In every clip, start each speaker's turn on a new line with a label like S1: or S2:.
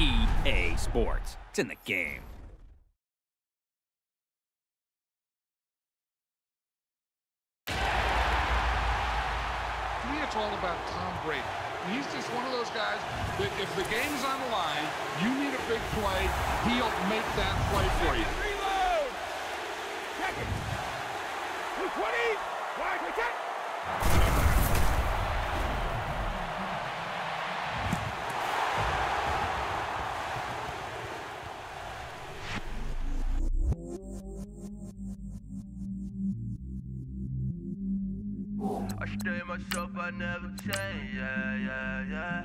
S1: EA Sports. It's in the game.
S2: To me, it's all about Tom Brady. He's just one of those guys that if the game's on the line, you need a big play, he'll make that play for you.
S3: Reload! Check it! 220! Wide, check!
S4: I stay myself, I never change, yeah.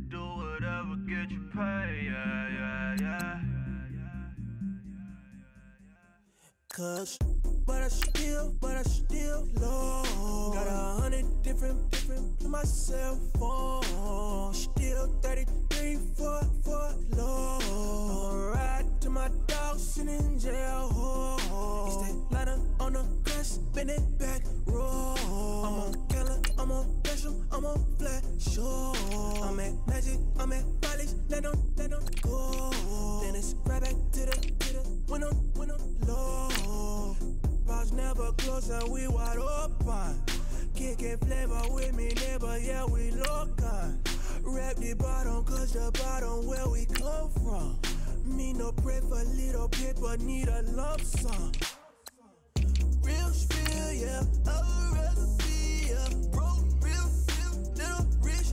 S4: Do whatever, get you paid, yeah.
S5: Cause, but I still low. Got 100 different to my cell phone. Still 33 for low. I'ma ride to my dog sitting in jail. It's that ladder on the grass, bend it back, roll. I'm on Keller, I'm on Gresham, I'm on Flat Shore. I'm at Magic, I'm at Bally's, let them go. Then it's right back to the window low. Bars never close and we wide open. Kicking flavor with me, neighbor, yeah, we local. Rap the bottom, cause the bottom where we come from. Me no pray for little paper, need a lump sum. Real spill, yeah, I would rather be a broke, real, little rich.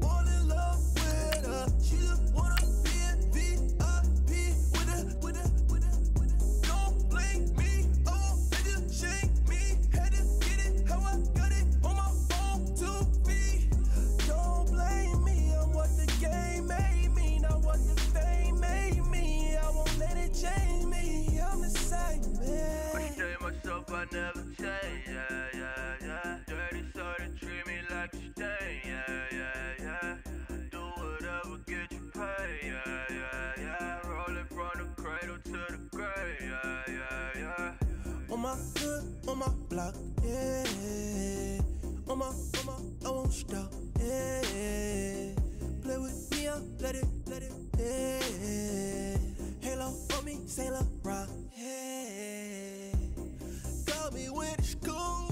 S5: Fall in love with her, she just wanna be a VIP with a. Don't blame me, oh, they just shake me. Had to get it, how I got it on my phone to me. Don't blame me, I'm what the game made me, not what the fame made me. I won't let it change me, I'm the same man.
S4: I stay myself, I never change, yeah. Dirty so they treat me like a stain, yeah. Do whatever, get you paid, yeah. Rolling from the cradle to the grave, yeah.
S5: On my hood, on my block, yeah. On my, I won't stop, yeah. Play with me, I'll let it, yeah. Halo on me, Sailor Rock, yeah. Got me with the school,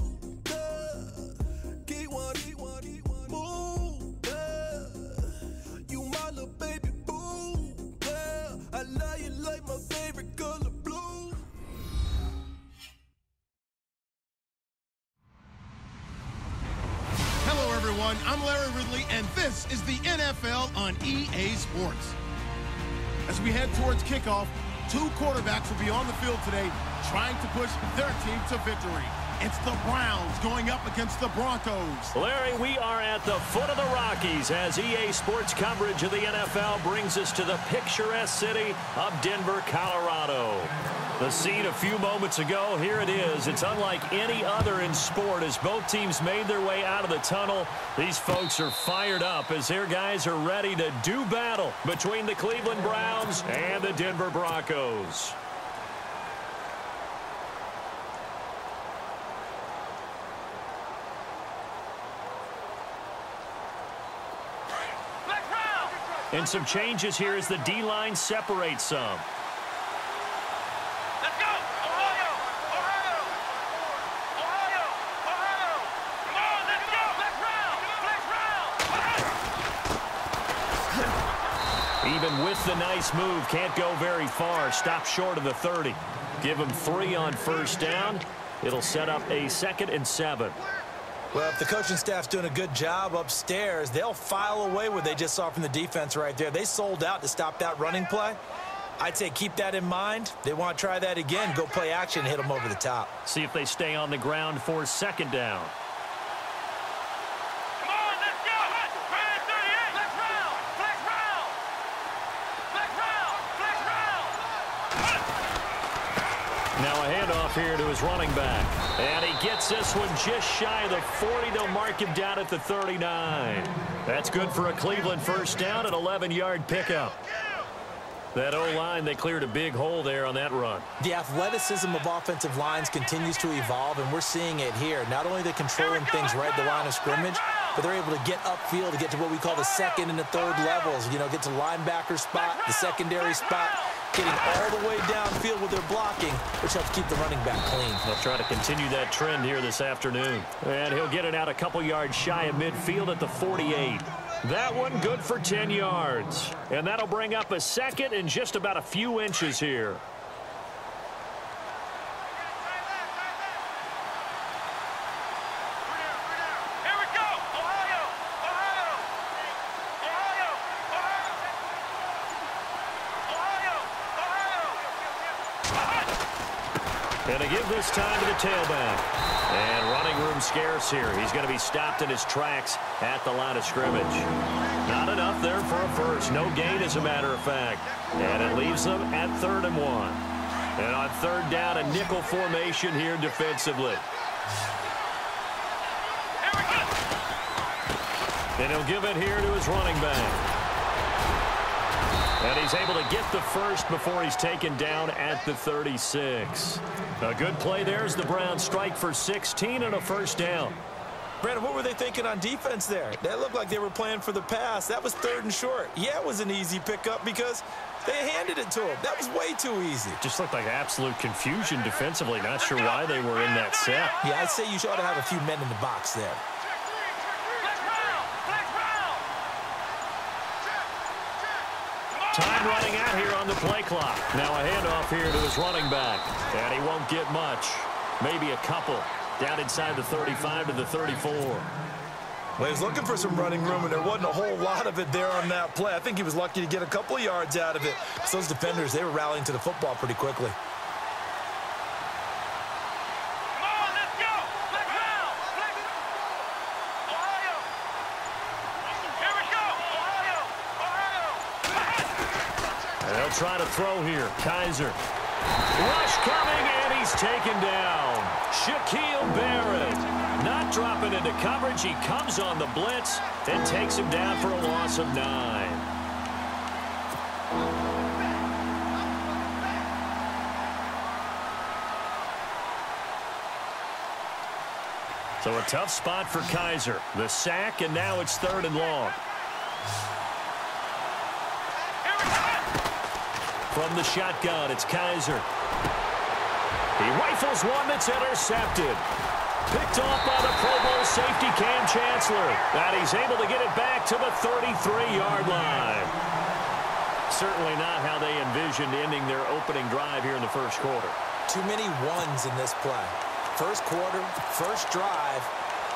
S5: Keep one, move, you my little baby boo, I love you like my favorite color blue.
S6: Hello, everyone. I'm Larry Ridley, and this is the NFL on EA Sports. As we head towards kickoff, two quarterbacks will be on the field today trying to push their team to victory. It's the Browns going up against the Broncos.
S7: Larry, we are at the foot of the Rockies as EA Sports coverage of the NFL brings us to the picturesque city of Denver, Colorado. The scene a few moments ago, here it is. It's unlike any other in sport as both teams made their way out of the tunnel. These folks are fired up as their guys are ready to do battle between the Cleveland Browns and the Denver Broncos. And some changes here as the D-line separates some.
S4: Let's go! Ohio! Come on, let's go! Flex round!
S7: Even with the nice move, can't go very far. Stop short of the 30. Give them 3 on first down. It'll set up a 2nd and 7.
S8: Well, if the coaching staff's doing a good job upstairs, they'll file away what they just saw from the defense right there. They sold out to stop that running play. I'd say keep that in mind. They want to try that again, go play action, and hit them over the top.
S7: See if they stay on the ground for 2nd down.
S4: Come on, let's go! Red 38! Flex round! Flex round! Flex round! Flex round!
S7: Now a handoff here to his running back. And he gets this one just shy of the 40. They'll mark him down at the 39. That's good for a Cleveland first down, an 11-yard pickup. That O-line, they cleared a big hole there on that run.
S8: The athleticism of offensive lines continues to evolve, and we're seeing it here. Not only are they controlling things right at the line of scrimmage, but they're able to get upfield to get to what we call the second and the third levels. You know, get to linebacker spot, the secondary spot, getting all the way downfield with their blocking, which helps keep the running back clean.
S7: They'll try to continue that trend here this afternoon. And he'll get it out a couple yards shy of midfield at the 48. That one good for 10 yards. And that'll bring up a second and just about a few inches here. And to give this time to the tailback. And running room scarce here. He's going to be stopped in his tracks at the line of scrimmage. Not enough there for a first. No gain, as a matter of fact. And it leaves them at 3rd and 1. And on 3rd down, a nickel formation here defensively. And he'll give it here to his running back. And he's able to get the first before he's taken down at the 36. A good play there as the Browns strike for 16 and a first down.
S8: Brandon, what were they thinking on defense there? That looked like they were playing for the pass. That was 3rd and short. Yeah, it was an easy pickup because they handed it to him. That was way too easy.
S7: Just looked like absolute confusion defensively. Not sure why they were in that set.
S8: Yeah, I'd say you ought to have a few men in the box there.
S7: Time running out here on the play clock. Now a handoff here to his running back. And he won't get much. Maybe a couple. Down inside the 35 to the 34.
S8: Well, he was looking for some running room, and there wasn't a whole lot of it there on that play. I think he was lucky to get a couple of yards out of it. So those defenders, they were rallying to the football pretty quickly.
S7: They'll try to throw here. Kaiser. Rush coming, and he's taken down. Shaquille Barrett not dropping into coverage. He comes on the blitz and takes him down for a loss of 9. So a tough spot for Kaiser. The sack, and now it's 3rd and long. From the shotgun, it's Kaiser. He rifles one that's intercepted. Picked off by the Pro Bowl safety Cam Chancellor. And he's able to get it back to the 33-yard line. Certainly not how they envisioned ending their opening drive here in the first quarter.
S8: Too many ones in this play. First quarter, first drive,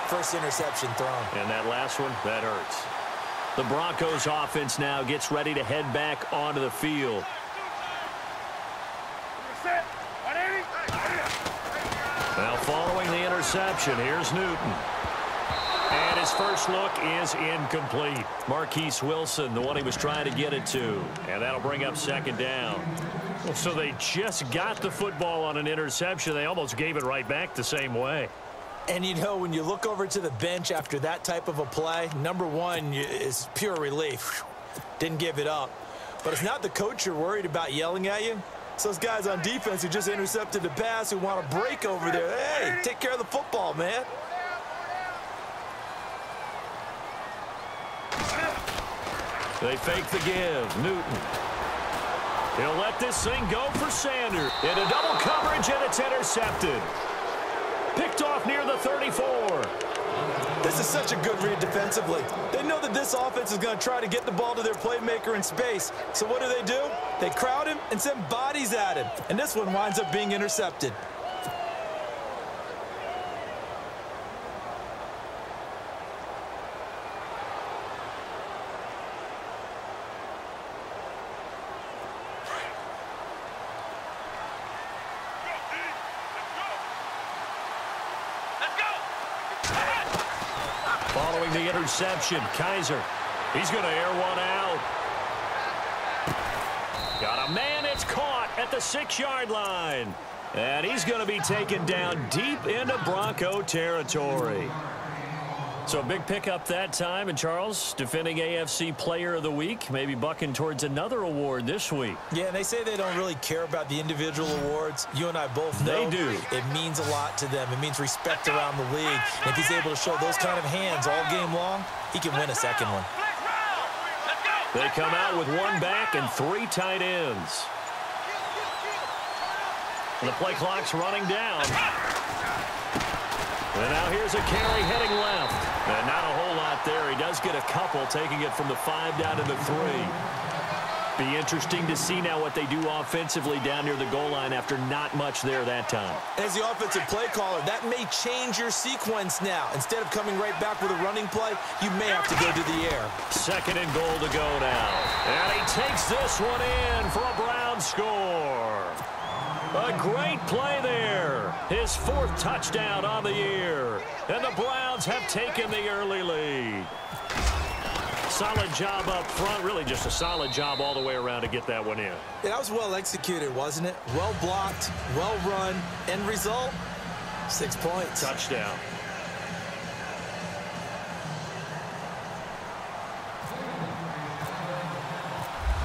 S8: first interception thrown.
S7: And that last one, that hurts. The Broncos offense now gets ready to head back onto the field. Now following the interception, here's Newton. And his first look is incomplete. Marquise Wilson, the one he was trying to get it to. And that'll bring up 2nd down. So they just got the football on an interception. They almost gave it right back the same way.
S8: And, you know, when you look over to the bench after that type of a play, number one is pure relief. Didn't give it up. But it's not the coach you're worried about yelling at you. It's those guys on defense who just intercepted the pass who want to break over there. Hey, take care of the football, man.
S7: They fake the give. Newton. He'll let this thing go for Sanders. Into double coverage, and it's intercepted. Picked off near the 34.
S8: This is such a good read defensively. They know that this offense is going to try to get the ball to their playmaker in space. So what do? They crowd him and send bodies at him. And this one winds up being intercepted.
S7: Following the interception, Kaiser. He's going to air one out. Got a man, it's caught at the 6-yard line. And he's going to be taken down deep into Bronco territory. So big pickup that time, and Charles, defending AFC Player of the Week, maybe bucking towards another award this week.
S8: Yeah, and they say they don't really care about the individual awards. You and I both know
S7: they do.
S8: It means a lot to them. It means respect around the league. And if he's able to show those kind of hands all game long, he can win a second one.
S7: They come out with one back and 3 tight ends. The play clock's running down. And now here's a carry heading left. And not a whole lot there. He does get a couple, taking it from the 5 down to the 3. Be interesting to see now what they do offensively down near the goal line after not much there that time.
S8: As the offensive play caller, that may change your sequence now. Instead of coming right back with a running play, you may have to go to the air.
S7: 2nd and goal to go now. And he takes this one in for a Brown score. A great play there. His 4th touchdown on the year. And the Browns have taken the early lead. Solid job up front. Really just a solid job all the way around to get that one in.
S8: Yeah, that was well executed, wasn't it? Well blocked, well run. End result, 6 points.
S7: Touchdown.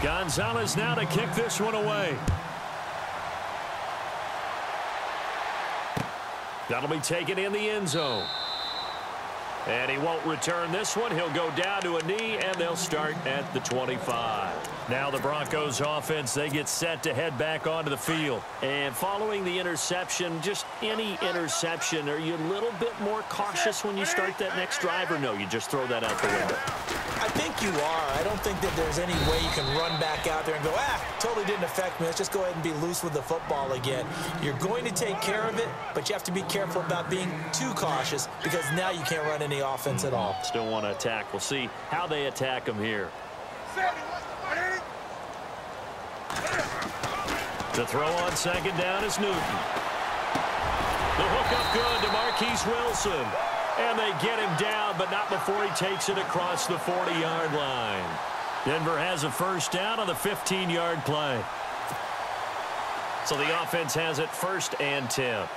S7: Gonzalez now to kick this one away. That'll be taken in the end zone. And he won't return this one. He'll go down to a knee, and they'll start at the 25. Now the Broncos offense, they get set to head back onto the field. And following the interception, just any interception, are you a little bit more cautious when you start that next drive, or no, you just throw that out the window?
S8: I think you are. I don't think that there's any way you can run back out there and go, totally didn't affect me. Let's just go ahead and be loose with the football again. You're going to take care of it, but you have to be careful about being too cautious because now you can't run any offense at all.
S7: Still want to attack. We'll see how they attack him here. The throw on 2nd down is Newton. The hook up good to Marquise Wilson. And they get him down, but not before he takes it across the 40-yard line. Denver has a 1st down on the 15-yard play. So the offense has it 1st and 10.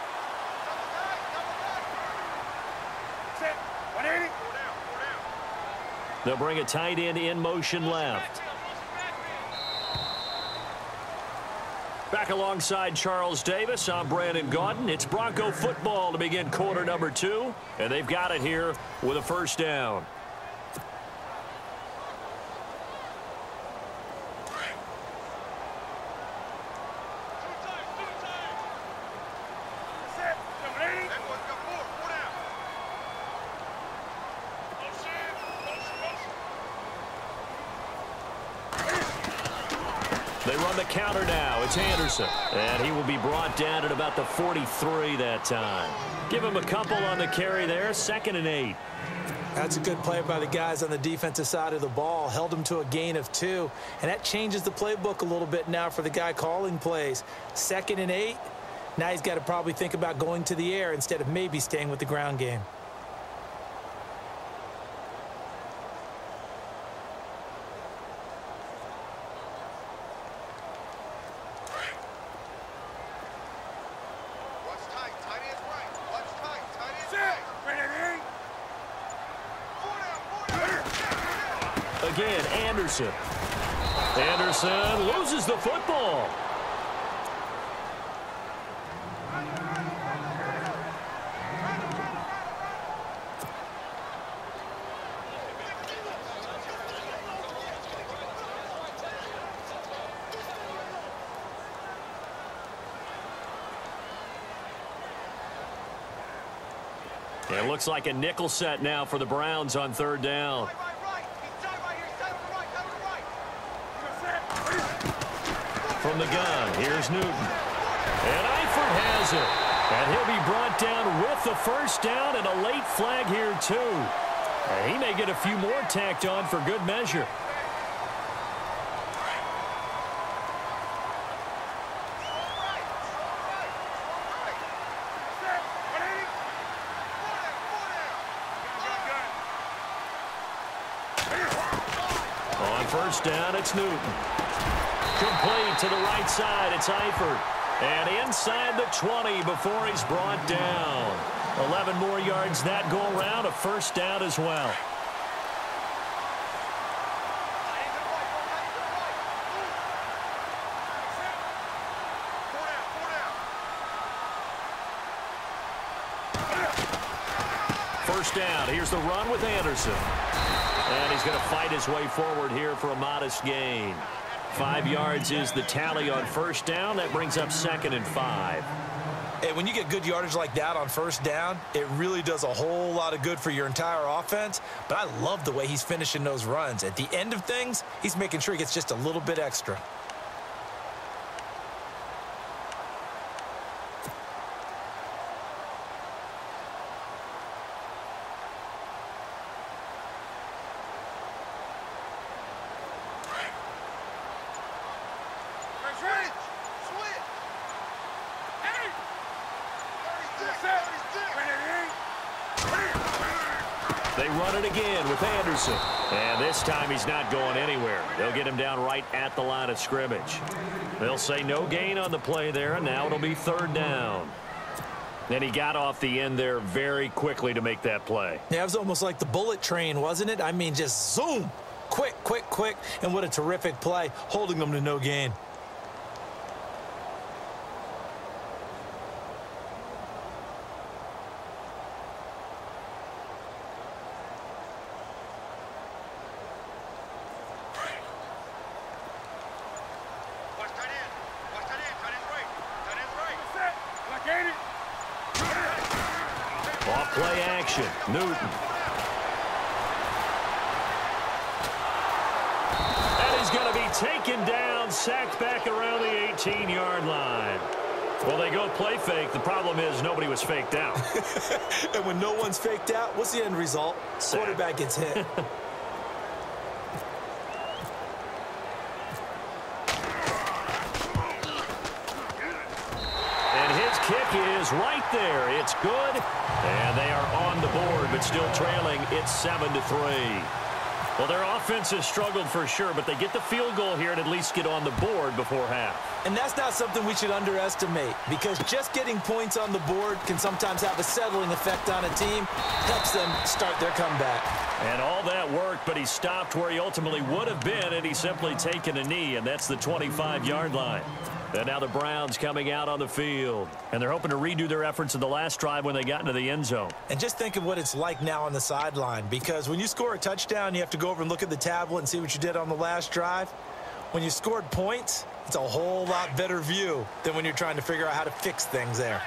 S7: They'll bring a tight end in motion left. Back alongside Charles Davis, I'm Brandon Gaudin. It's Bronco football to begin quarter number 2, and they've got it here with a 1st down. They run the counter now. It's Anderson. And he will be brought down at about the 43 that time. Give him a couple on the carry there. 2nd and 8.
S8: That's a good play by the guys on the defensive side of the ball. Held him to a gain of 2. And that changes the playbook a little bit now for the guy calling plays. 2nd and 8. Now he's got to probably think about going to the air instead of maybe staying with the ground game.
S7: Again, Anderson. Anderson loses the football. It looks like a nickel set now for the Browns on 3rd down. From the gun, here's Newton. And Eifert has it. And he'll be brought down with the 1st down and a late flag here, too. And he may get a few more tacked on for good measure. On 1st down, it's Newton. Complete to the right side, it's Eifert. And inside the 20 before he's brought down. 11 more yards that go around, a first down as well. First down. Here's the run with Anderson. And he's going to fight his way forward here for a modest gain. 5 yards is the tally on first down. That brings up 2nd and 5.
S8: Hey, when you get good yardage like that on first down, it really does a whole lot of good for your entire offense. But I love the way he's finishing those runs. At the end of things, he's making sure he gets just a little bit extra.
S7: They run it again with Anderson. And this time he's not going anywhere. They'll get him down right at the line of scrimmage. They'll say no gain on the play there, and now it'll be 3rd down. And he got off the end there very quickly to make that play.
S8: Yeah, it was almost like the bullet train, wasn't it? I mean, just zoom. Quick, quick, quick. And what a terrific play, holding them to no gain.
S7: Play action. Newton. And he's going to be taken down, sacked back around the 18-yard line. Well, they go play fake. The problem is nobody was faked out.
S8: And when no one's faked out, what's the end result? Sack. Quarterback gets hit.
S7: Kick is right there. It's good. And they are on the board, but still trailing. It's 7-3. Well, their offense has struggled for sure, but they get the field goal here and at least get on the board before half.
S8: And that's not something we should underestimate, because just getting points on the board can sometimes have a settling effect on a team. Helps them start their comeback.
S7: And all that worked, but he stopped where he ultimately would have been, and he's simply taken a knee, and that's the 25-yard line. And now the Browns coming out on the field. And they're hoping to redo their efforts in the last drive when they got into the end zone.
S8: And just think of what it's like now on the sideline, because when you score a touchdown, you have to go over and look at the tablet and see what you did on the last drive. When you scored points, it's a whole lot better view than when you're trying to figure out how to fix things there.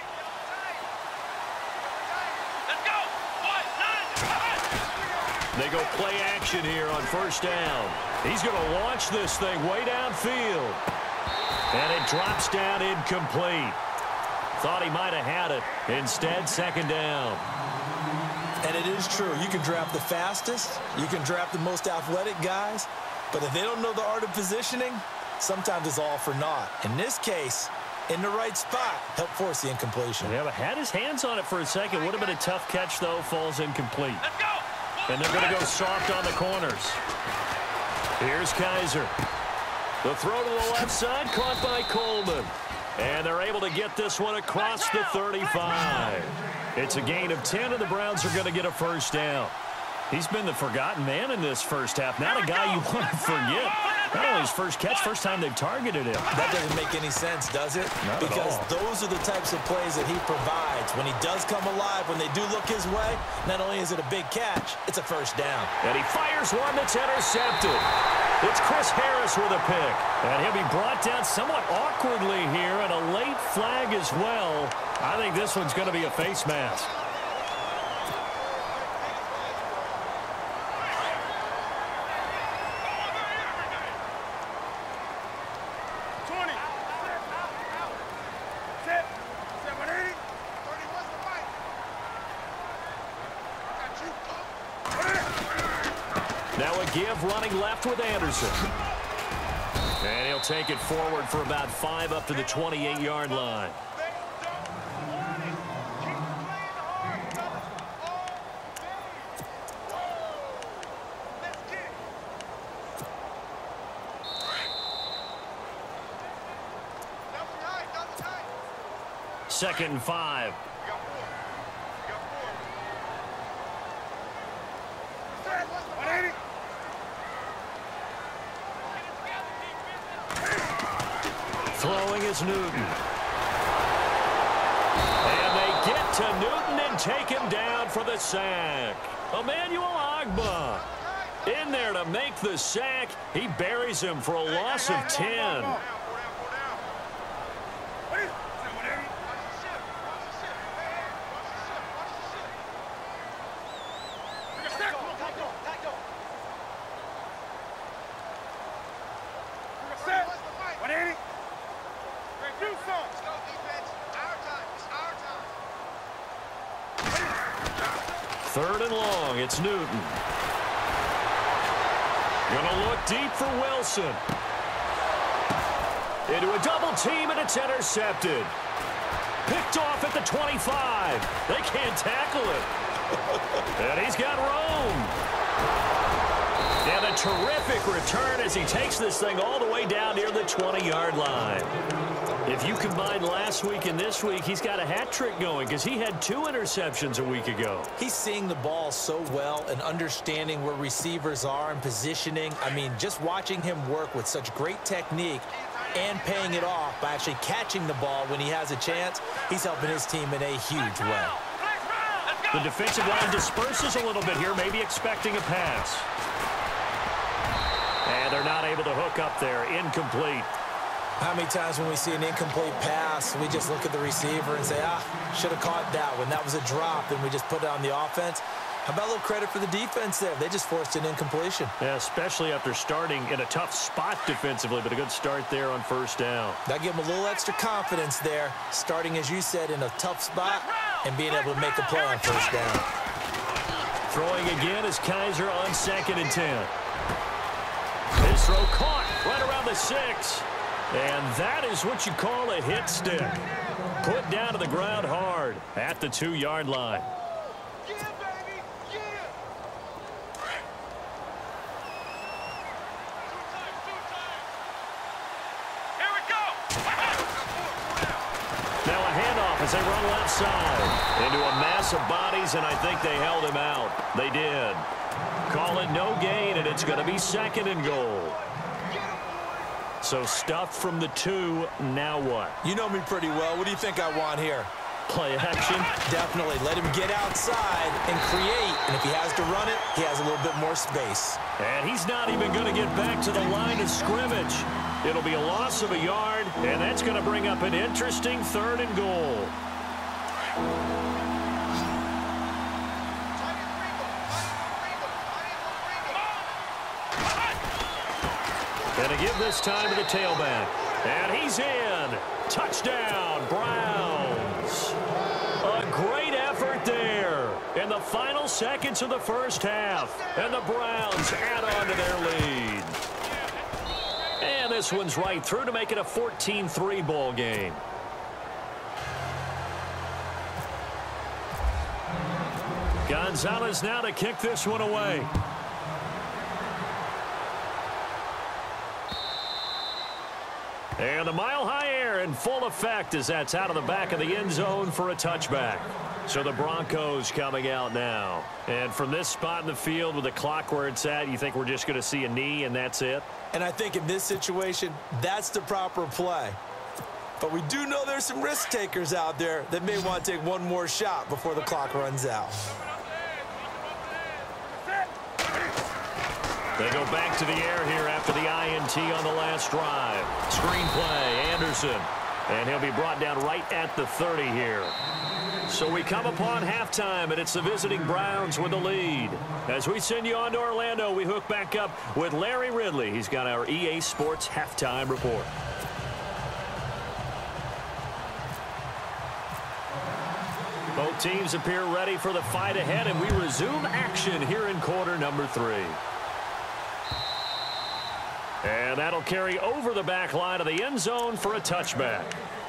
S7: They go play action here on first down. He's going to launch this thing way downfield. And it drops down incomplete. Thought he might have had it. Instead, 2nd down.
S8: And it is true. You can draft the fastest. You can draft the most athletic guys. But if they don't know the art of positioning, sometimes it's all for naught. In this case, in the right spot, helped force the incompletion.
S7: Yeah, but had his hands on it for a second. Would have been a tough catch, though. Falls incomplete. Let's go. And they're going to go soft on the corners. Here's Kaiser. The throw to the left side, caught by Coleman. And they're able to get this one across the 35. It's a gain of 10, and the Browns are going to get a first down. He's been the forgotten man in this first half. Not a guy you want to forget. Not only his first catch, first time they've targeted him.
S8: That doesn't make any sense, does it?
S7: Not
S8: because
S7: at all.
S8: Those are the types of plays that he provides. When he does come alive, when they do look his way, not only is it a big catch, it's a first down.
S7: And he fires one that's intercepted. It's Chris Harris with a pick. And he'll be brought down somewhat awkwardly here, and a late flag as well. I think this one's going to be a face mask. Now a give running left with Anderson. And he'll take it forward for about 5 up to the 28-yard line. Second and 5. Throwing is Newton. And they get to Newton and take him down for the sack. Emmanuel Agba in there to make the sack. He buries him for a loss of 10. Third and long, it's Newton. Gonna look deep for Wilson. Into a double team, and it's intercepted. Picked off at the 25. They can't tackle it. And he's got room. And a terrific return as he takes this thing all the way down near the 20-yard line. If you combine last week and this week, he's got a hat trick going because he had 2 interceptions a week ago.
S8: He's seeing the ball so well and understanding where receivers are and positioning. I mean, just watching him work with such great technique and paying it off by actually catching the ball when he has a chance, he's helping his team in a huge way.
S7: The defensive line disperses a little bit here, maybe expecting a pass. And they're not able to hook up there. Incomplete.
S8: How many times when we see an incomplete pass, we just look at the receiver and say, should have caught that one. That was a drop, and we just put it on the offense. How about a little credit for the defense there? They just forced an incompletion.
S7: Yeah, especially after starting in a tough spot defensively, but a good start there on first down.
S8: That gave them a little extra confidence there, starting, as you said, in a tough spot and being able to make a play on first down.
S7: Throwing again is Kaiser on 2nd and 10. His throw caught right around the 6. And that is what you call a hit stick. Put down to the ground hard at the 2-yard line. Now a handoff as they run left side into a mass of bodies, and I think they held him out. They did. Call it no gain, and it's going to be 2nd and goal. So stuffed from the 2, now what?
S8: You know me pretty well. What do you think I want here?
S7: Play action?
S8: Definitely. Let him get outside and create. And if he has to run it, he has a little bit more space.
S7: And he's not even going to get back to the line of scrimmage. It'll be a loss of a yard, and that's going to bring up an interesting 3rd and goal. And to give this time to the tailback. And he's in. Touchdown, Browns. A great effort there in the final seconds of the first half. And the Browns add on to their lead. And this one's right through to make it a 14-3 ball game. Gonzalez now to kick this one away. And the mile-high air in full effect as that's out of the back of the end zone for a touchback. So the Broncos coming out now. And from this spot in the field with the clock where it's at, you think we're just going to see a knee and that's it?
S8: And I think in this situation, that's the proper play. But we do know there's some risk takers out there that may want to take one more shot before the clock runs out.
S7: They go back to the air here after the INT on the last drive. Screen play, Anderson. And he'll be brought down right at the 30 here. So we come upon halftime, and it's the visiting Browns with the lead. As we send you on to Orlando, we hook back up with Larry Ridley. He's got our EA Sports halftime report. Both teams appear ready for the fight ahead, and we resume action here in quarter number 3. And that'll carry over the back line of the end zone for a touchback.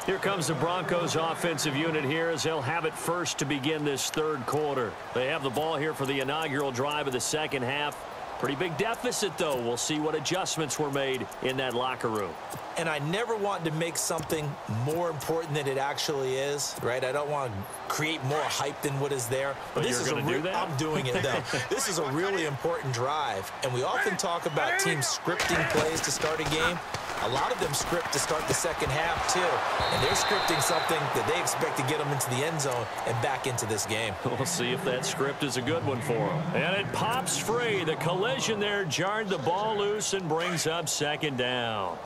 S7: Here comes the Broncos offensive unit here as they'll have it first to begin this 3rd quarter. They have the ball here for the inaugural drive of the 2nd half. Pretty big deficit, though. We'll see what adjustments were made in that locker room.
S8: And I never want to make something more important than it actually is, right? I don't want to create more hype than what is there.
S7: But this is do that?
S8: I'm doing it, though. This is a really important drive. And we often talk about teams scripting plays to start a game. A lot of them script to start the second half, too. And they're scripting something that they expect to get them into the end zone and back into this game.
S7: We'll see if that script is a good one for them. And it pops free. The collision there jarred the ball loose and brings up second down.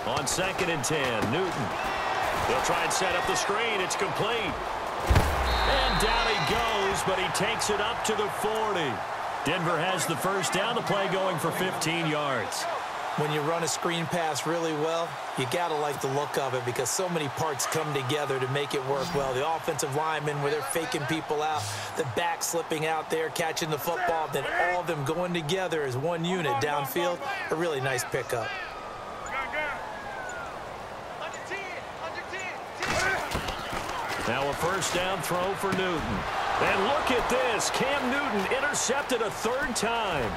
S7: On 2nd and 10, Newton. They'll try and set up the screen. It's complete. And down he goes, but he takes it up to the 40. Denver has the first down. The play going for 15 yards.
S8: When you run a screen pass really well, you got to like the look of it because so many parts come together to make it work well. The offensive linemen where they're faking people out, the back slipping out there, catching the football, then all of them going together as one unit downfield. A really nice pickup.
S7: Now a first down throw for Newton. And look at this. Cam Newton intercepted a third time.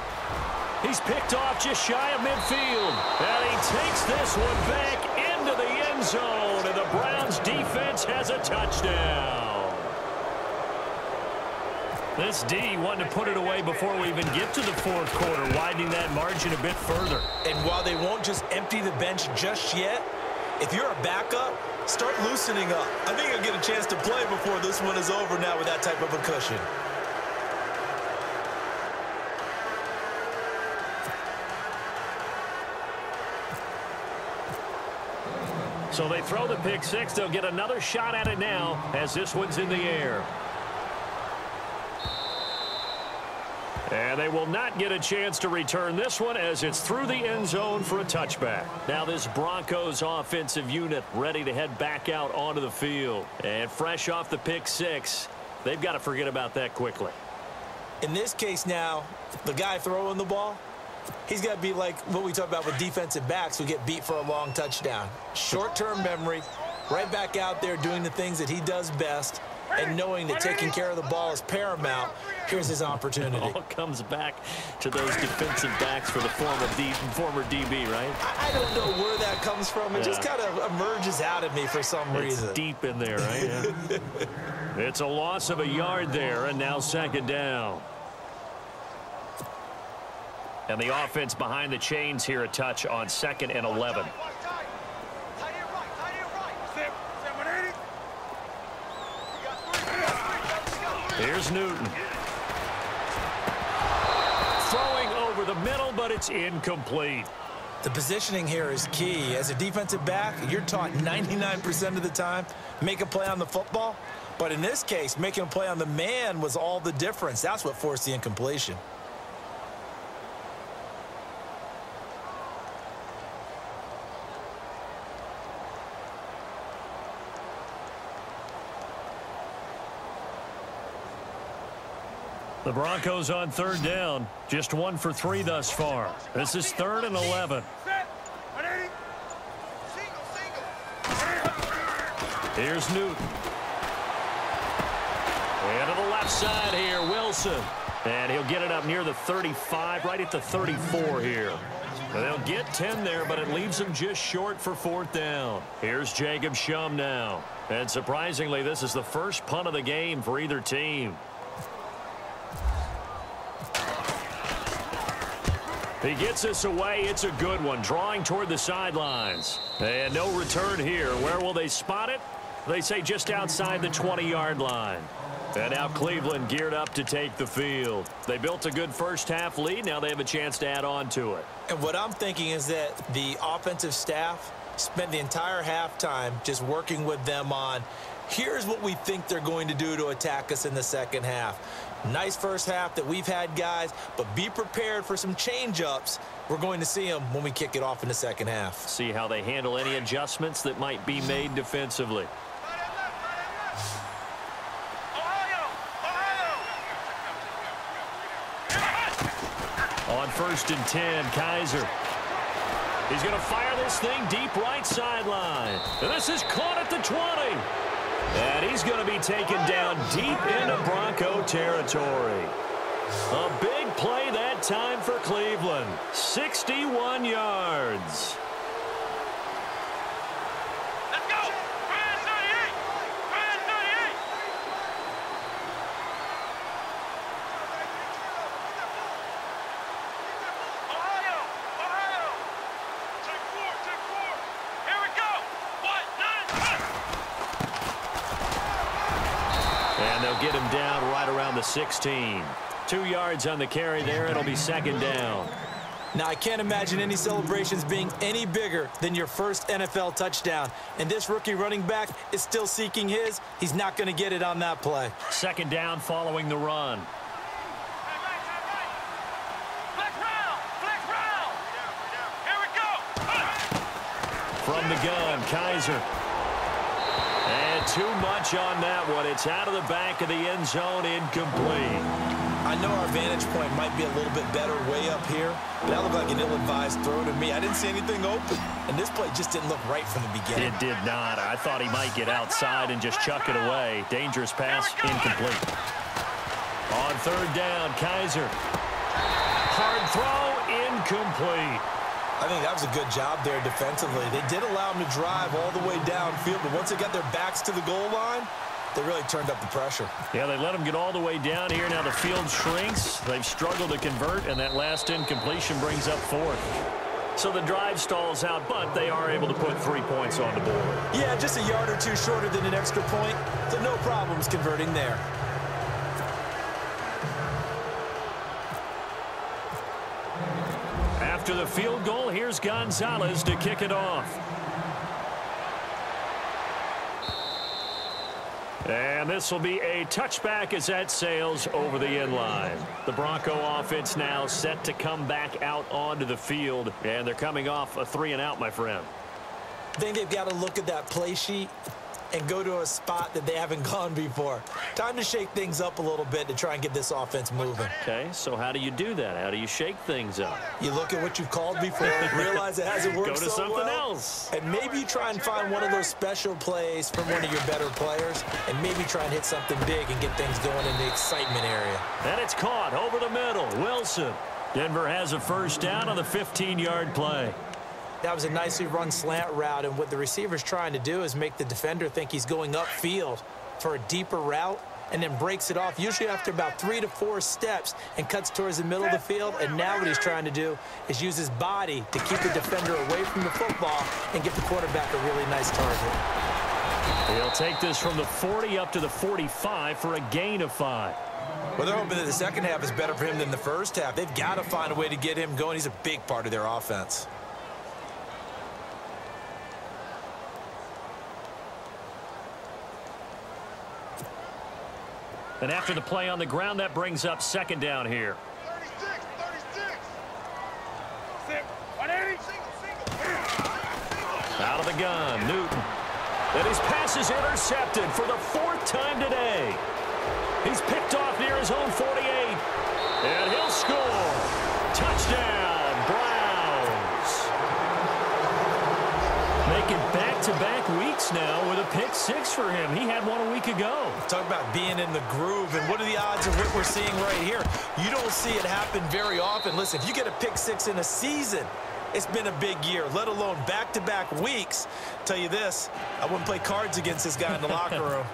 S7: He's picked off just shy of midfield. And he takes this one back into the end zone. And the Browns defense has a touchdown. This D wanted to put it away before we even get to the fourth quarter, widening that margin a bit further.
S8: And while they won't just empty the bench just yet, if you're a backup, start loosening up. I think you'll get a chance to play before this one is over now with that type of a cushion.
S7: So they throw the pick six. They'll get another shot at it now as this one's in the air. And they will not get a chance to return this one as it's through the end zone for a touchback. Now this Broncos offensive unit ready to head back out onto the field. And fresh off the pick six, they've got to forget about that quickly.
S8: In this case now, the guy throwing the ball, he's got to be like what we talk about with defensive backs who get beat for a long touchdown. Short-term memory, right back out there doing the things that he does best, and knowing that taking care of the ball is paramount. Here's his opportunity.
S7: It all comes back to those defensive backs for the former DB, right?
S8: I don't know where that comes from. It just kind of emerges out of me for some reason.
S7: It's deep in there, right? Yeah. It's a loss of a yard there, and now second down. And the offense behind the chains here a touch on 2nd and 11. Here's Newton. Throwing over the middle, but it's incomplete.
S8: The positioning here is key. As a defensive back, you're taught 99% of the time, make a play on the football. But in this case, making a play on the man was all the difference. That's what forced the incompletion.
S7: The Broncos on third down. Just 1 for 3 thus far. This is 3rd and 11. Here's Newton. And to the left side here, Wilson. And he'll get it up near the 35, right at the 34 here. And they'll get 10 there, but it leaves them just short for 4th down. Here's Jacob Shum now. And surprisingly, this is the first punt of the game for either team. He gets this away. It's a good one. Drawing toward the sidelines. And no return here. Where will they spot it? They say just outside the 20-yard line. And now Cleveland geared up to take the field. They built a good first-half lead. Now they have a chance to add on to it.
S8: And what I'm thinking is that the offensive staff spent the entire halftime just working with them on, here's what we think they're going to do to attack us in the second half. Nice first half that we've had, guys, but be prepared for some change-ups. We're going to see them when we kick it off in the second half.
S7: See how they handle any adjustments that might be made defensively. On 1st and 10, Kaiser. He's going to fire this thing deep right sideline. And this is caught at the 20. And he's going to be taken down deep into Bronco territory. A big play that time for Cleveland. 61 yards.
S3: Let's go! Brand 38! Brand 38!
S7: down right around the 16. 2 yards on the carry there. It'll be second down.
S8: Now, I can't imagine any celebrations being any bigger than your first NFL touchdown. And this rookie running back is still seeking his. He's not going to get it on that play.
S7: Second down following the run. From the gun, Kaiser. And too much on that one. It's out of the back of the end zone, incomplete.
S8: I know our vantage point might be a little bit better way up here, but that looked like an ill-advised throw to me. I didn't see anything open, and this play just didn't look right from the beginning.
S7: It did not. I thought he might get outside and just chuck it away. Dangerous pass, incomplete. On third down, Kaiser. Hard throw, incomplete.
S8: I think that was a good job there defensively. They did allow them to drive all the way downfield, but once they got their backs to the goal line, they really turned up the pressure.
S7: Yeah, they let them get all the way down here. Now the field shrinks. They've struggled to convert, and that last incompletion brings up fourth. So the drive stalls out, but they are able to put 3 points on the board.
S8: Yeah, just a yard or two shorter than an extra point, so no problems converting there.
S7: After the field goal, here's Gonzalez to kick it off. And this will be a touchback as that sails over the end line. The Bronco offense now set to come back out onto the field, and they're coming off a 3-and-out, my friend.
S8: I think they've got to look at that play sheet and go to a spot that they haven't gone before. Time to shake things up a little bit to try and get this offense moving.
S7: Okay, so how do you do that? How do you shake things up?
S8: You look at what you've called before, realize it hasn't worked so well.
S7: Go to something else.
S8: And maybe you try and find one of those special plays from one of your better players, and maybe try and hit something big and get things going in the excitement area.
S7: And it's caught over the middle. Wilson. Denver has a first down on the 15-yard play.
S8: That was a nicely run slant route, and what the receiver's trying to do is make the defender think he's going upfield for a deeper route, and then breaks it off, usually after about 3 to 4 steps, and cuts towards the middle of the field. And now what he's trying to do is use his body to keep the defender away from the football and give the quarterback a really nice target.
S7: He'll take this from the 40 up to the 45 for a gain of 5.
S8: Well, they're hoping that the second half is better for him than the first half. They've got to find a way to get him going. He's a big part of their offense.
S7: And after the play on the ground, that brings up second down here.
S3: 36. 180.
S7: Out of the gun, Newton. And his pass is intercepted for the 4th time today. He's picked off near his own 48. And he'll score. Touchdown, Browns. Making back-to-back weeks now with a pick 6 for him. He had one a week ago.
S8: Talk about being in the groove, and what are the odds of what we're seeing right here? You don't see it happen very often. Listen, if you get a pick 6 in a season, it's been a big year, let alone back-to-back weeks. Tell you this, I wouldn't play cards against this guy in the locker room.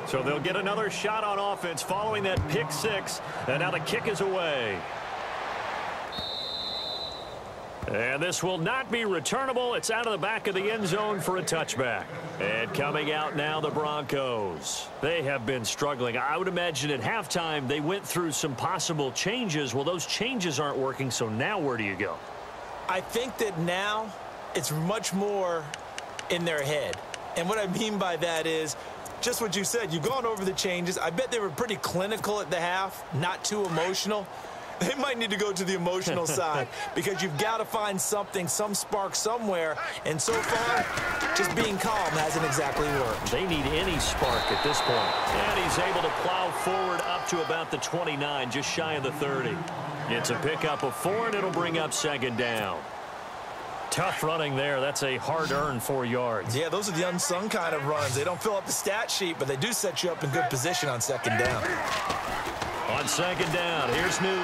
S7: So they'll get another shot on offense following that pick 6, and now the kick is away. And this will not be returnable. It's out of the back of the end zone for a touchback. And coming out now, the Broncos. They have been struggling. I would imagine at halftime they went through some possible changes. Well, those changes aren't working, so now where do you go?
S8: I think that now it's much more in their head. And what I mean by that is just what you said. You've gone over the changes. I bet they were pretty clinical at the half, not too emotional. They might need to go to the emotional side because you've got to find something, some spark somewhere. And so far, just being calm hasn't exactly worked.
S7: They need any spark at this point. And he's able to plow forward up to about the 29, just shy of the 30. It's a pickup of 4, and it'll bring up second down. Tough running there. That's a hard-earned 4 yards.
S8: Yeah, those are the unsung kind of runs. They don't fill up the stat sheet, but they do set you up in good position on second down.
S7: On second down, here's Newton.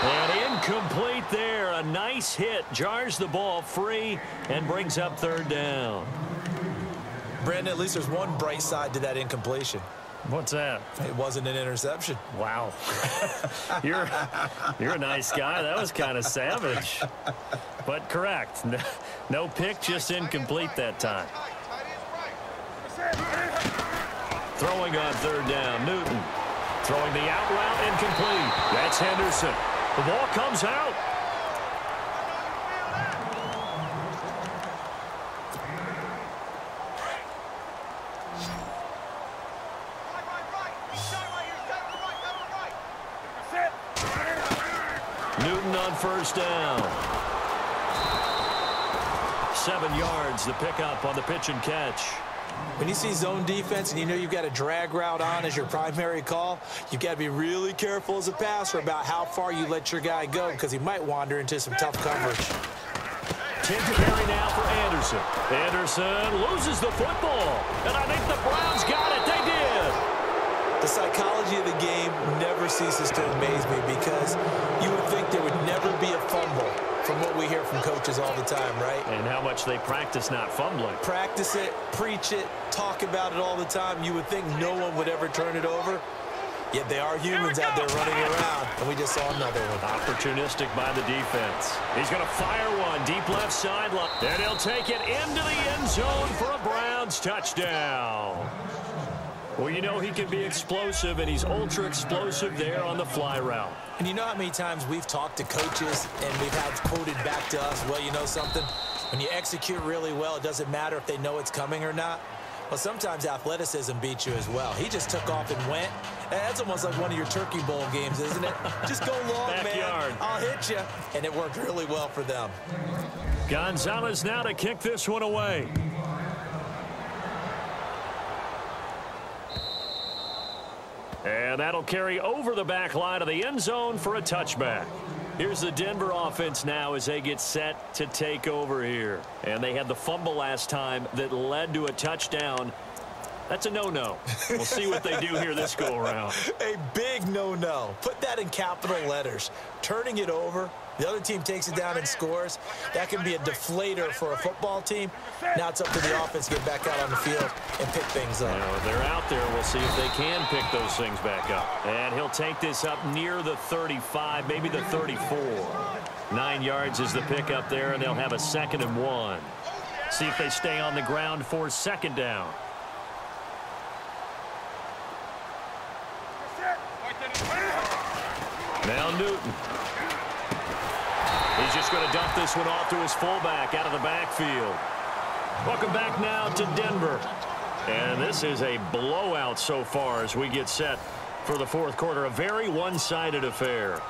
S7: And incomplete there. A nice hit. Jars the ball free and brings up third down.
S8: Brandon, at least there's one bright side to that incompletion.
S7: What's that?
S8: It wasn't an interception.
S7: Wow. You're a nice guy. That was kind of savage. But correct. No pick, just incomplete that time. Throwing on third down, Newton. Throwing the out route incomplete. That's Henderson. The ball comes out. Newton on first down. 7 yards, the pickup on the pitch and catch.
S8: When you see zone defense and you know you've got a drag route on as your primary call, you've got to be really careful as a passer about how far you let your guy go because he might wander into some tough coverage.
S7: 10 to carry now for Anderson. Anderson loses the football, and I think the Browns got it. They did.
S8: The psychology of the game never ceases to amaze me because you would think there would never be a fumble from what we hear from coaches all the time, right?
S7: And how much they practice not fumbling.
S8: Practice it, preach it, talk about it all the time. You would think no one would ever turn it over. Yet they are humans out there running around, and we just saw another one.
S7: Opportunistic by the defense. He's going to fire one deep left sideline. And he'll take it into the end zone for a Browns touchdown. Well, you know he can be explosive, and he's ultra-explosive there on the fly route.
S8: And you know how many times we've talked to coaches, and we've had quoted back to us, well, you know something? When you execute really well, it doesn't matter if they know it's coming or not. Well, sometimes athleticism beats you as well. He just took off and went. That's almost like one of your Turkey Bowl games, isn't it? Just go long,
S7: Backyard.
S8: man. I'll hit you. And it worked really well for them.
S7: Gonzalez now to kick this one away. And that'll carry over the back line of the end zone for a touchback. Here's the Denver offense now as they get set to take over here. And they had the fumble last time that led to a touchdown. That's a no-no. We'll see what they do here this go-around.
S8: A big no-no. Put that in capital letters. Turning it over, the other team takes it down and scores. That can be a deflator for a football team. Now it's up to the offense to get back out on the field and pick things up.
S7: Now, they're out there. We'll see if they can pick those things back up. And he'll take this up near the 35, maybe the 34. 9 yards is the pickup there, and they'll have a 2nd and 1. See if they stay on the ground for 2nd down. Now Newton. He's just going to dump this one off to his fullback out of the backfield. Welcome back now to Denver. And this is a blowout so far as we get set for the 4th quarter. A very one-sided affair.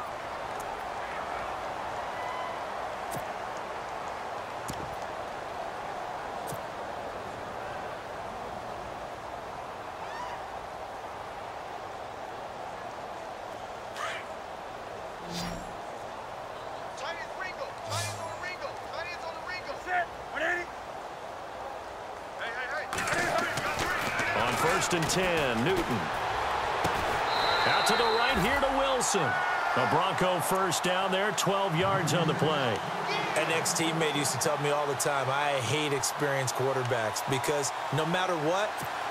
S7: On 1st and 10, Newton. Out to the right here to Wilson. A Bronco first down there, 12 yards on the play.
S8: An ex-teammate used to tell me all the time, I hate experienced quarterbacks because no matter what,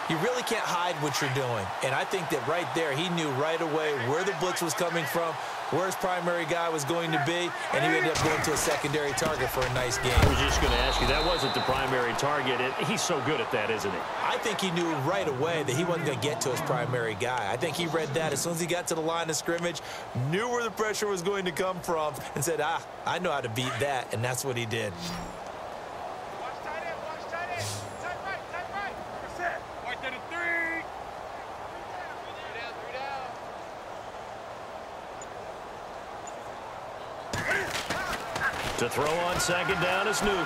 S8: you really can't hide what you're doing. And I think that right there, he knew right away where the blitz was coming from, where his primary guy was going to be, and he ended up going to a secondary target for a nice game.
S7: I was just going to ask you, that wasn't the primary target. He's so good at that, isn't he?
S8: I think he knew right away that he wasn't going to get to his primary guy. I think he read that as soon as he got to the line of scrimmage, knew where the pressure was going to come from, and said, I know how to beat that, and that's what he did.
S7: To throw on 2nd down is Newton.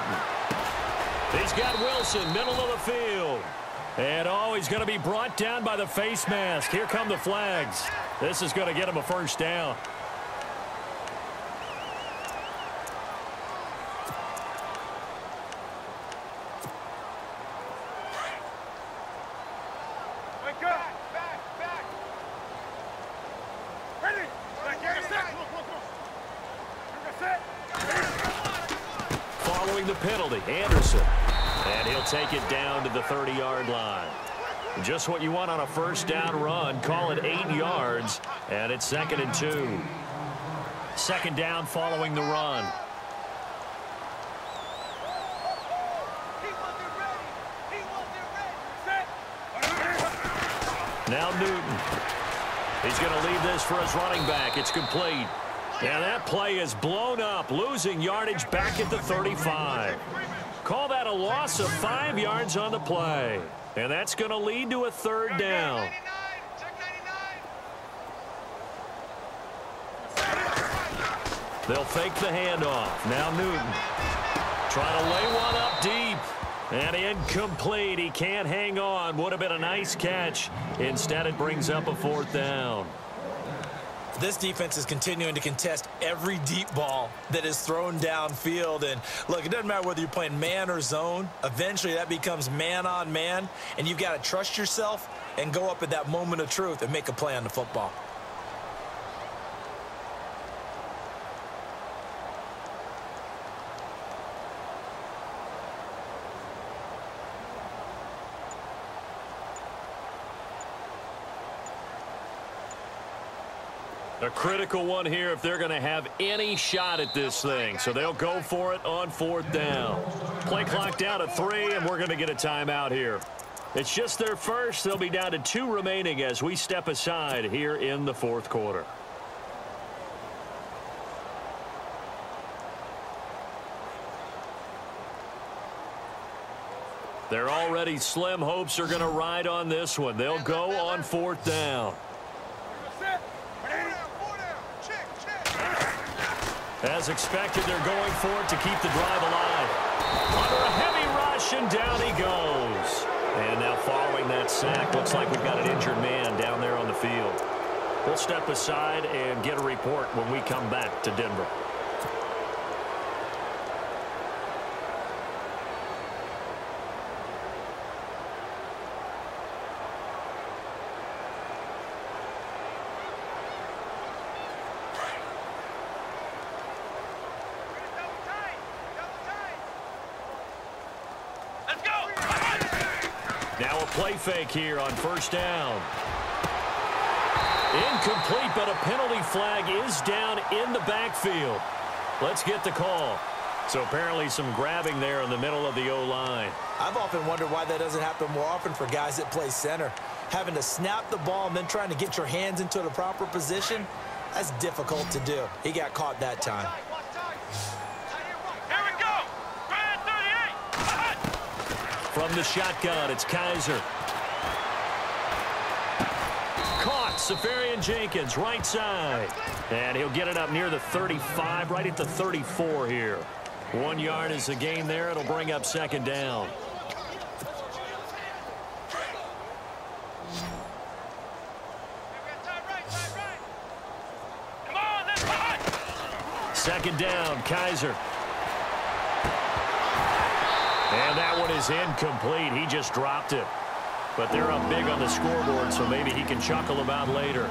S7: He's got Wilson, middle of the field. And, he's going to be brought down by the face mask. Here come the flags. This is going to get him a 1st down. Following the penalty, Anderson. And he'll take it down to the 30-yard line. Just what you want on a 1st down run. Call it 8 yards, and it's 2nd and 2. 2nd down following the run. Now Newton. He's going to leave this for his running back. It's complete. And that play is blown up, losing yardage back at the 35. Call that a loss of 5 yards on the play. And that's going to lead to a third down. They'll fake the handoff. Now Newton trying to lay one up deep. And incomplete. He can't hang on. Would have been a nice catch. Instead, it brings up a fourth down.
S8: This defense is continuing to contest every deep ball that is thrown downfield. And, look, it doesn't matter whether you're playing man or zone. Eventually, that becomes man on man. And you've got to trust yourself and go up at that moment of truth and make a play on the football.
S7: A critical one here if they're going to have any shot at this thing. So they'll go for it on fourth down. Play clock down to 3, and we're going to get a timeout here. It's just their first. They'll be down to 2 remaining as we step aside here in the fourth quarter. Their already slim hopes are going to ride on this one. They'll go on fourth down. As expected, they're going for it to keep the drive alive. Under a heavy rush, and down he goes. And now following that sack, looks like we've got an injured man down there on the field. We'll step aside and get a report when we come back to Denver. Now a play fake here on first down. Incomplete, but a penalty flag is down in the backfield. Let's get the call. So apparently some grabbing there in the middle of the O-line.
S8: I've often wondered why that doesn't happen more often for guys that play center. Having to snap the ball and then trying to get your hands into the proper position, that's difficult to do. He got caught that time.
S7: From the shotgun, it's Kaiser. Caught, Safarian Jenkins, right side. And he'll get it up near the 35, right at the 34 here. 1 yard is the gain there. It'll bring up second down. Second down, Kaiser. And that one is incomplete. He just dropped it. But they're up big on the scoreboard, so maybe he can chuckle about later.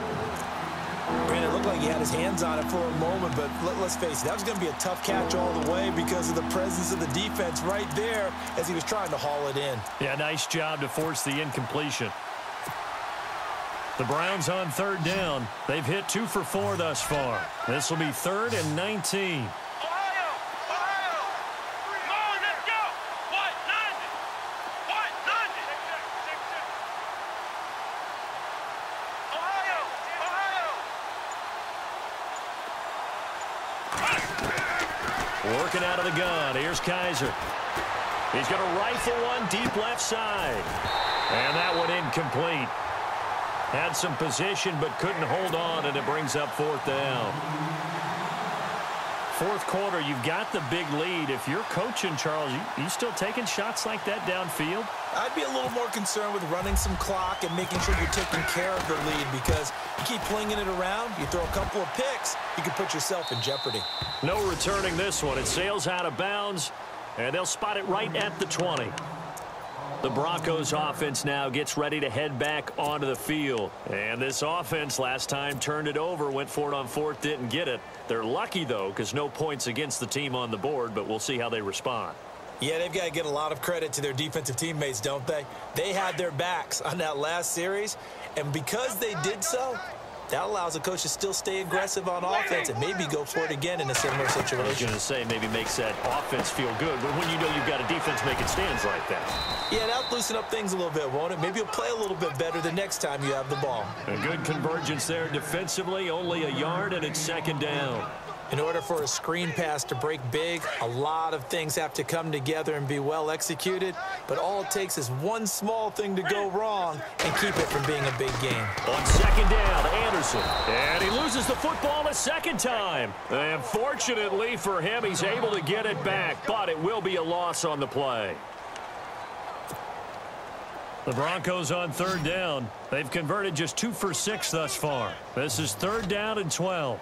S8: Man, it looked like he had his hands on it for a moment, but let's face it, that was going to be a tough catch all the way because of the presence of the defense right there as he was trying to haul it in.
S7: Yeah, nice job to force the incompletion. The Browns on third down. They've hit 2 for 4 thus far. This will be 3rd and 19. Working out of the gun. Here's Kaiser. He's going to rifle one deep left side. And that one incomplete. Had some position but couldn't hold on, and it brings up fourth down. Fourth quarter, you've got the big lead. If you're coaching, Charles, you still taking shots like that downfield?
S8: I'd be a little more concerned with running some clock and making sure you're taking care of the lead because you keep flinging it around, you throw a couple of picks, you can put yourself in jeopardy.
S7: No returning this one. It sails out of bounds, and they'll spot it right at the 20. The Broncos offense now gets ready to head back onto the field. And this offense last time turned it over, went for it on fourth, didn't get it. They're lucky, though, because no points against the team on the board, but we'll see how they respond.
S8: Yeah, they've got to get a lot of credit to their defensive teammates, don't they? They had their backs on that last series, and because they did so, that allows the coach to still stay aggressive on offense and maybe go for it again in a similar situation.
S7: I was going to say maybe makes that offense feel good, but when you know you've got a defense making stands like that.
S8: Yeah, that'll loosen up things a little bit, won't it? Maybe you'll play a little bit better the next time you have the ball.
S7: A good convergence there defensively, only a yard, and it's second down.
S8: In order for a screen pass to break big, a lot of things have to come together and be well executed, but all it takes is one small thing to go wrong and keep it from being a big game.
S7: On second down, Anderson, and he loses the football a second time. And fortunately for him, he's able to get it back, but it will be a loss on the play. The Broncos on third down. They've converted just 2 for 6 thus far. This is third down and 12.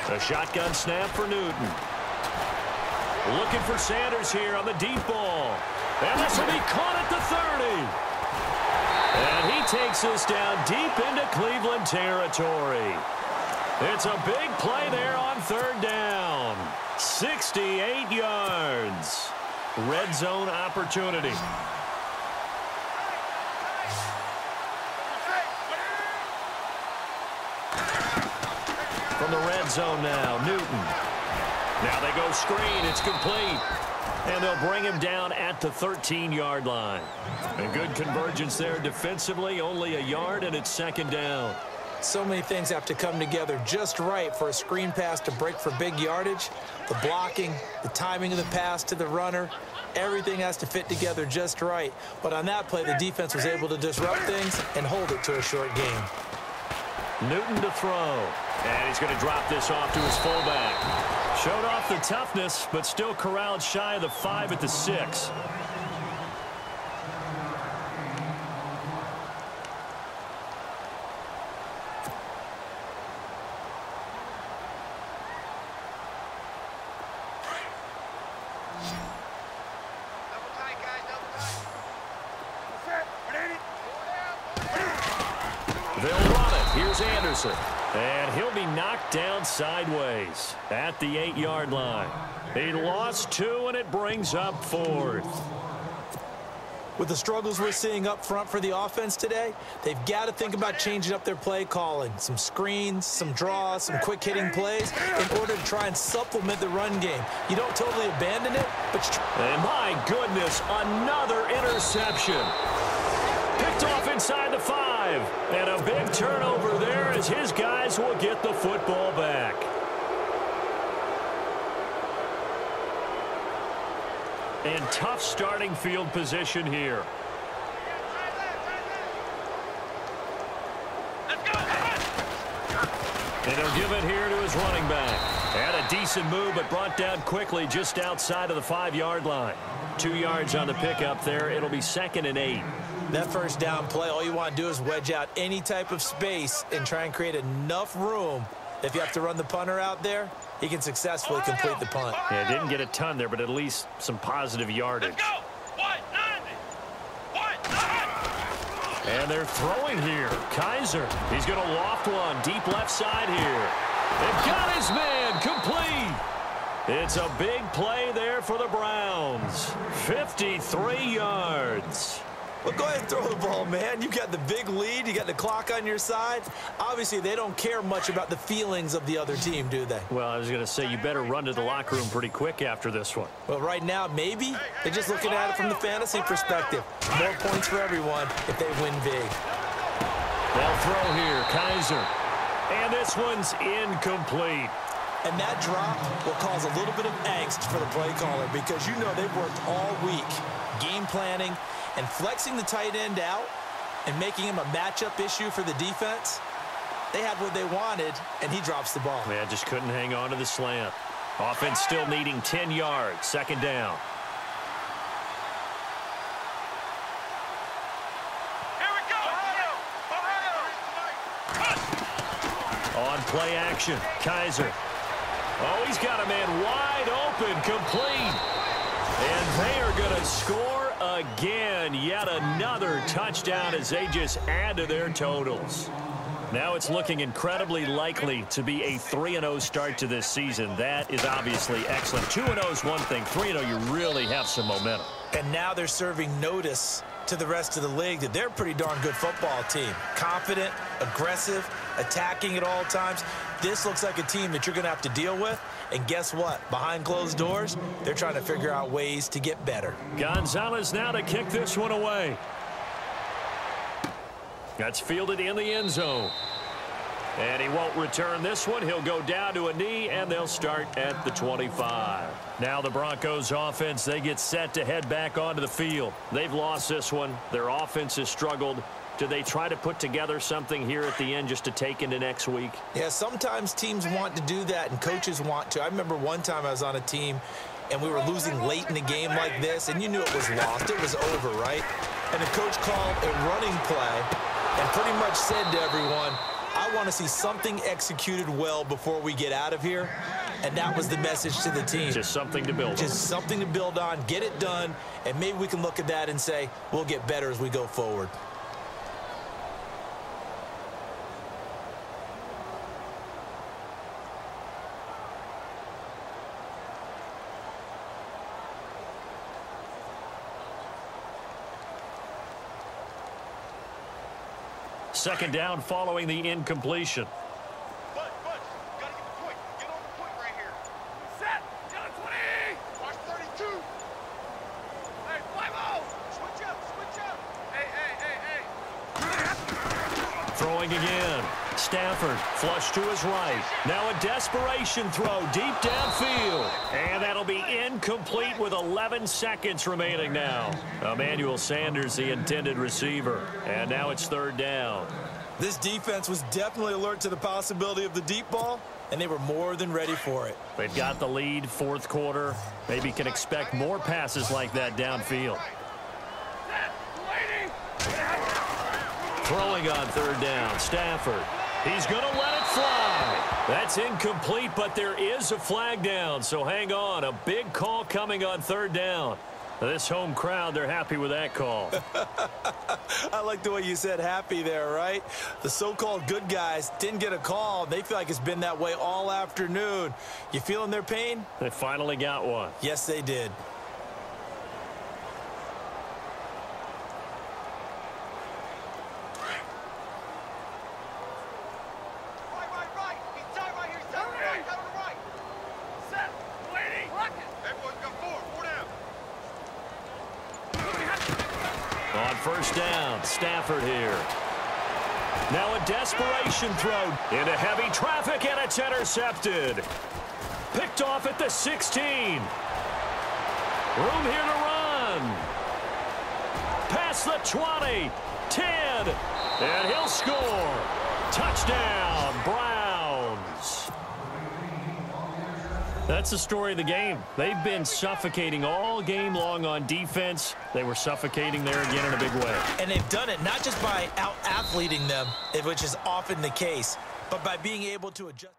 S7: A shotgun snap for Newton. Looking for Sanders here on the deep ball. And this will be caught at the 30. And he takes this down deep into Cleveland territory. It's a big play there on third down. 68 yards. Red zone opportunity. From the red zone now, Newton. Now they go screen. It's complete. And they'll bring him down at the 13-yard line. A good convergence there defensively, only a yard, and it's second down.
S8: So many things have to come together just right for a screen pass to break for big yardage. The blocking, the timing of the pass to the runner, everything has to fit together just right. But on that play, the defense was able to disrupt things and hold it to a short game.
S7: Newton to throw. And he's going to drop this off to his fullback. Showed off the toughness, but still corralled shy of the 5 at the 6. They'll run it. Here's Anderson. And he'll be knocked down sideways at the 8-yard line. He lost 2, and it brings up 4th.
S8: With the struggles we're seeing up front for the offense today, they've got to think about changing up their play calling. Some screens, some draws, some quick-hitting plays in order to try and supplement the run game. You don't totally abandon it, but you try.
S7: And my goodness, another interception. Picked off inside the 5. And a big turnover there as his guys will get the football back. And tough starting field position here. And he'll give it here to his running back. And a decent move, but brought down quickly just outside of the 5-yard line. 2 yards on the pickup there. It'll be second and 8.
S8: That first down play, all you want to do is wedge out any type of space and try and create enough room. If you have to run the punter out there, he can successfully complete the punt.
S7: Yeah, didn't get a ton there, but at least some positive yardage. And they're throwing here. Kaiser, he's going to loft one deep left side here. They've got his man complete. It's a big play there for the Browns. 53 yards.
S8: Well, go ahead and throw the ball, man. You got the big lead. You got the clock on your side. Obviously, they don't care much about the feelings of the other team, do they?
S7: Well, I was going to say, you better run to the locker room pretty quick after this one.
S8: Well, right now, maybe. They're just looking at it from the fantasy perspective. More points for everyone if they win big.
S7: They'll throw here. Kaiser. And this one's incomplete.
S8: And that drop will cause a little bit of angst for the play caller because you know they've worked all week game planning and flexing the tight end out and making him a matchup issue for the defense. They had what they wanted, and he drops the ball.
S7: Yeah, just couldn't hang on to the slant. Offense still needing 10 yards. Second down.
S3: Here we go.
S7: On play action, Kaiser. Oh, he's got a man wide open, complete. And they are going to score again. Yet another touchdown as they just add to their totals. Now it's looking incredibly likely to be a 3-0 start to this season. That is obviously excellent. 2-0 is one thing. 3-0, you really have some momentum.
S8: And now they're serving notice to the rest of the league that they're a pretty darn good football team. Confident, aggressive, attacking at all times. This looks like a team that you're going to have to deal with. And guess what? Behind closed doors, they're trying to figure out ways to get better.
S7: Gonzalez now to kick this one away. That's fielded in the end zone. And he won't return this one. He'll go down to a knee, and they'll start at the 25. Now the Broncos offense, they get set to head back onto the field. They've lost this one. Their offense has struggled. Do they try to put together something here at the end just to take into next week?
S8: Yeah, sometimes teams want to do that, and coaches want to. I remember one time I was on a team, and we were losing late in a game like this, and you knew it was lost. It was over, right? And the coach called a running play and pretty much said to everyone, I want to see something executed well before we get out of here. And that was the message to the team.
S7: Just something to build on.
S8: Just something to build on, get it done, and maybe we can look at that and say, we'll get better as we go forward.
S7: Second down following the incompletion.
S3: Bud, gotta get the point. Get on the point right here. Set. Down 20. Watch 32. Hey, 5-0. Switch up. Hey.
S7: Throwing again. Stafford flush to his right. Now a desperation throw deep downfield. And that'll be incomplete with 11 seconds remaining now. Emmanuel Sanders, the intended receiver. And now it's third down.
S8: This defense was definitely alert to the possibility of the deep ball, and they were more than ready for it.
S7: They've got the lead, fourth quarter. Maybe can expect more passes like that downfield. Throwing on third down, Stafford. He's going to let it fly. That's incomplete, but there is a flag down, so hang on. A big call coming on third down. This home crowd, they're happy with that call.
S8: I like the way you said happy there, right? The so-called good guys didn't get a call. They feel like it's been that way all afternoon. You feeling their pain?
S7: They finally got one.
S8: Yes, they did.
S3: Right. He's tight right here. Down to the right. Set. Waiting. Everyone's got four down.
S7: On first down, Stafford here. Now a desperation throw into heavy traffic, and it's intercepted. Picked off at the 16. Room here to run. Past the 20. 10. And he'll score. Touchdown, Browns. That's the story of the game. They've been suffocating all game long on defense. They were suffocating there again in a big way.
S8: And they've done it not just by out-athleting them, which is often the case, but by being able to adjust.